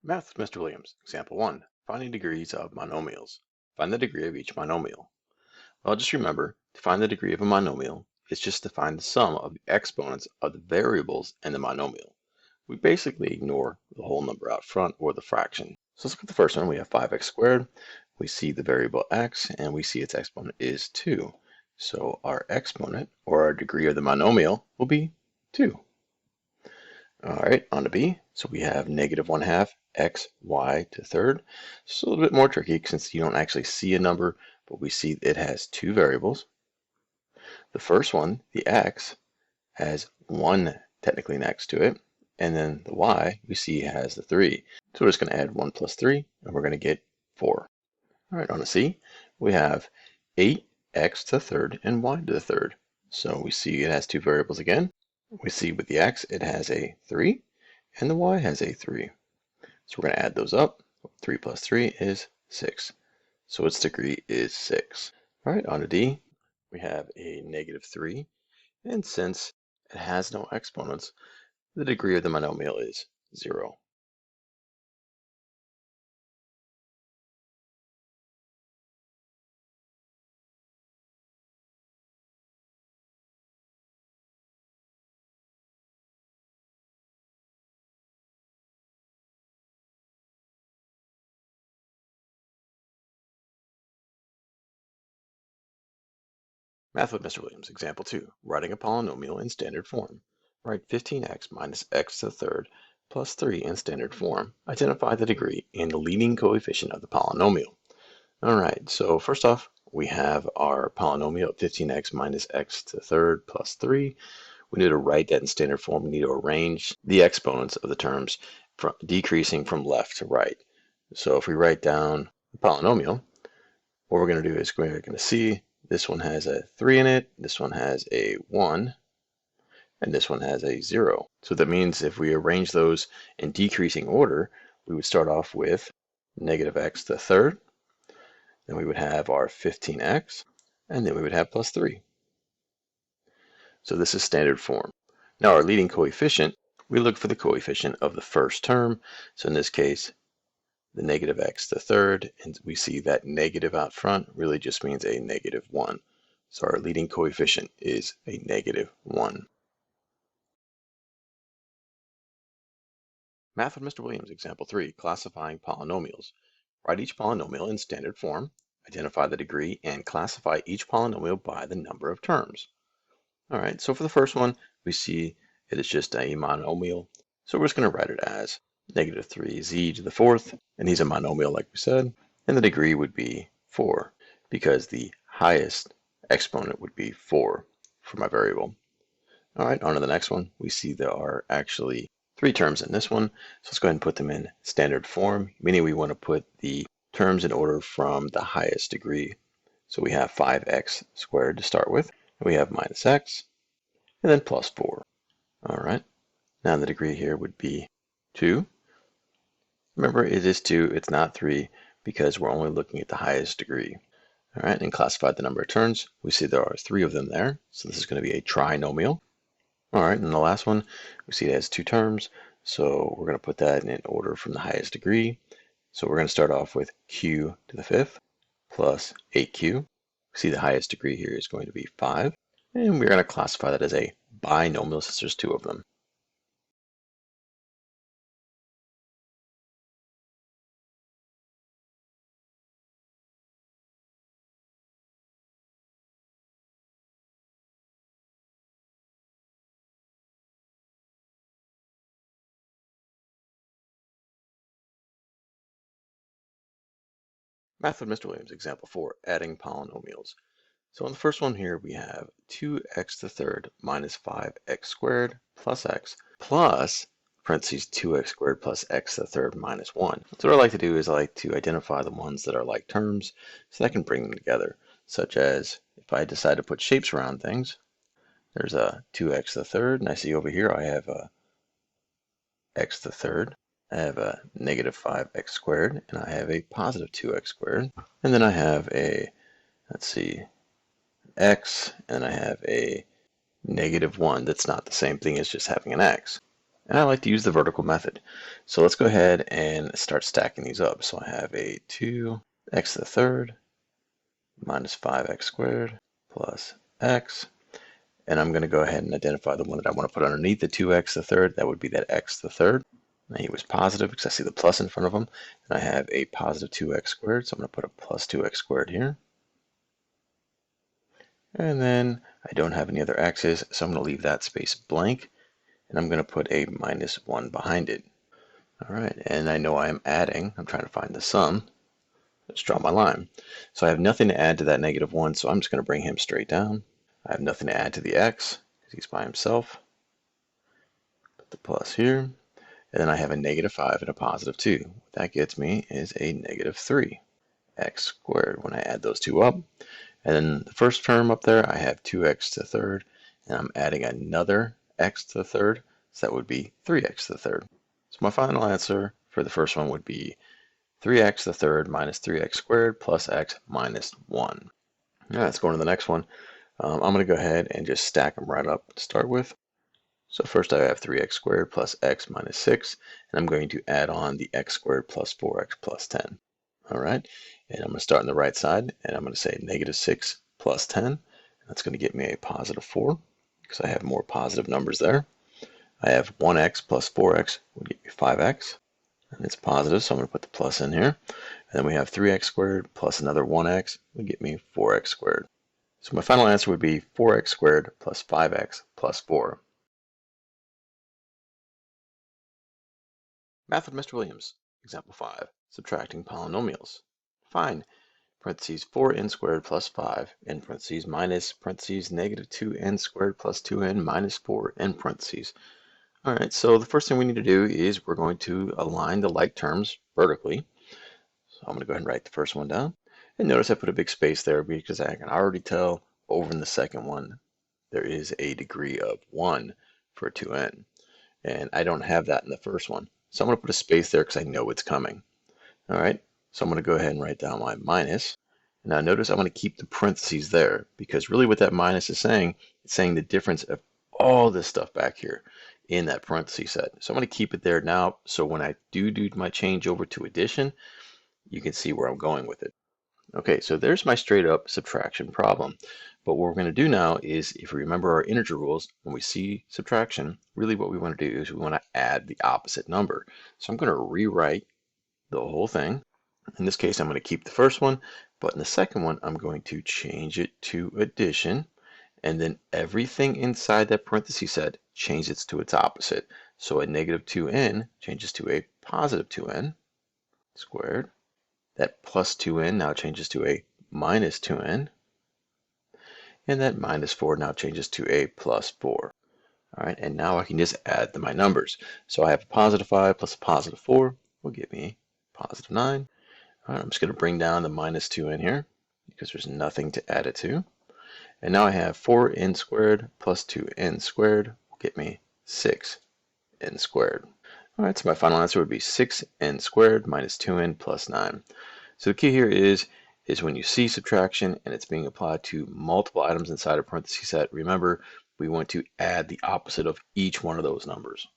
Math with Mr. Williams, Example 1, Finding degrees of monomials. Find the degree of each monomial. Well, just remember, to find the degree of a monomial, it's just to find the sum of the exponents of the variables in the monomial. We basically ignore the whole number out front or the fraction. So let's look at the first one. We have 5x squared. We see the variable x, and we see its exponent is 2. So our exponent, or our degree of the monomial, will be 2. All right, on to B. So we have negative 1/2 x y to the third. It's a little bit more tricky since you don't actually see a number, but we see it has two variables. The first one, the x, has 1 technically next to it, and then the y we see has the 3. So we're just going to add 1 plus 3, and we're going to get 4. All right, on to C, we have 8x to the third and y to the third. So we see it has two variables again. We see with the x, it has a 3, and the y has a 3. So we're going to add those up. 3 plus 3 is 6. So its degree is 6. All right, on to D. We have a negative 3, and since it has no exponents, the degree of the monomial is 0. Math with Mr. Williams, Example 2, writing a polynomial in standard form. Write 15x minus x to the third plus 3 in standard form. Identify the degree and the leading coefficient of the polynomial. All right, so first off, we have our polynomial of 15x minus x to the third plus 3. We need to write that in standard form. We need to arrange the exponents of the terms from decreasing from left to right. So if we write down the polynomial, what we're going to do is we're going to see this one has a 3 in it, this one has a 1, and this one has a 0. So that means if we arrange those in decreasing order, we would start off with negative x to the third, then we would have our 15x, and then we would have plus 3. So this is standard form. Now our leading coefficient, we look for the coefficient of the first term. So in this case, the negative x to the third, and we see that negative out front really just means a negative 1. So our leading coefficient is a negative 1. Math with Mr. Williams, Example 3, classifying polynomials. Write each polynomial in standard form, identify the degree, and classify each polynomial by the number of terms. All right, so for the first one, we see it is just a monomial. So we're just going to write it as negative 3z to the fourth, and he's a monomial like we said, and the degree would be 4 because the highest exponent would be 4 for my variable. All right, on to the next one. We see there are actually 3 terms in this one, so let's go ahead and put them in standard form, meaning we want to put the terms in order from the highest degree. So we have 5x squared to start with, and we have minus x, and then plus 4. All right, now the degree here would be 2. Remember, it is 2, it's not 3, because we're only looking at the highest degree. All right, and classify the number of terms. We see there are 3 of them there, so this is going to be a trinomial. All right, and the last one, we see it has 2 terms, so we're going to put that in order from the highest degree. So we're going to start off with q to the 5th plus 8q. We see the highest degree here is going to be 5, and we're going to classify that as a binomial since there's 2 of them. Math with Mr. Williams, Example 4, adding polynomials. So on the first one here, we have 2x to the third minus 5x squared plus x plus, parentheses, 2x squared plus x to the third minus 1. So what I like to do is I like to identify the ones that are like terms so that I can bring them together, such as if I decide to put shapes around things, there's a 2x to the third, and I see over here I have a x to the third. I have a negative 5x squared, and I have a positive 2x squared. And then I have a, let's see, x, and I have a negative 1. That's not the same thing as just having an x. And I like to use the vertical method. So let's go ahead and start stacking these up. So I have a 2x to the third minus 5x squared plus x. And I'm going to go ahead and identify the one that I want to put underneath the 2x to the third. That would be that x to the third. And he was positive because I see the plus in front of him. And I have a positive 2x squared. So I'm going to put a plus 2x squared here. And then I don't have any other x's, so I'm going to leave that space blank. And I'm going to put a minus 1 behind it. All right, and I know I am adding. I'm trying to find the sum. Let's draw my line. So I have nothing to add to that negative 1, so I'm just going to bring him straight down. I have nothing to add to the x because he's by himself. Put the plus here. And then I have a negative 5 and a positive 2. What that gets me is a negative 3x squared when I add those two up. And then the first term up there, I have 2x to the third, and I'm adding another x to the third, so that would be 3x to the third. So my final answer for the first one would be 3x to the third minus 3x squared plus x minus 1. All right, let's go on to the next one. I'm going to go ahead and just stack them right up to start with. So first I have 3x squared plus x minus 6, and I'm going to add on the x squared plus 4x plus 10. All right, and I'm going to start on the right side, and I'm going to say negative 6 plus 10. That's going to get me a positive 4, because I have more positive numbers there. I have 1x plus 4x would get me 5x, and it's positive, so I'm going to put the plus in here. And then we have 3x squared plus another 1x would get me 4x squared. So my final answer would be 4x squared plus 5x plus 4. Math with Mr. Williams. Example 5. Subtracting polynomials. Find parentheses 4n squared plus 5 in parentheses minus parentheses negative 2n squared plus 2n minus 4 in parentheses. All right, so the first thing we need to do is we're going to align the like terms vertically. So I'm going to go ahead and write the first one down. And notice I put a big space there because I can already tell over in the second one there is a degree of 1 for 2n. And I don't have that in the first one. So I'm going to put a space there because I know it's coming. All right, so I'm going to go ahead and write down my minus. Now notice I'm going to keep the parentheses there because really what that minus is saying, it's saying the difference of all this stuff back here in that parentheses set. So I'm going to keep it there now, so when I do my change over to addition, you can see where I'm going with it. Okay, so there's my straight up subtraction problem. But what we're going to do now is, if we remember our integer rules, when we see subtraction, really what we want to do is we want to add the opposite number. So I'm going to rewrite the whole thing. In this case, I'm going to keep the first one, but in the second one, I'm going to change it to addition, and then everything inside that parenthesis set changes to its opposite. So a negative 2n changes to a positive 2n squared. That plus 2n now changes to a minus 2n. And that minus 4 now changes to a plus 4. All right, and now I can just add my numbers. So I have a positive 5 plus a positive 4 will give me positive 9. All right, I'm just going to bring down the minus 2n here because there's nothing to add it to. And now I have 4n squared plus 2n squared will get me 6n squared. All right, so my final answer would be 6n squared minus 2n plus 9. So the key here is when you see subtraction and it's being applied to multiple items inside a parenthesis set, remember we want to add the opposite of each one of those numbers.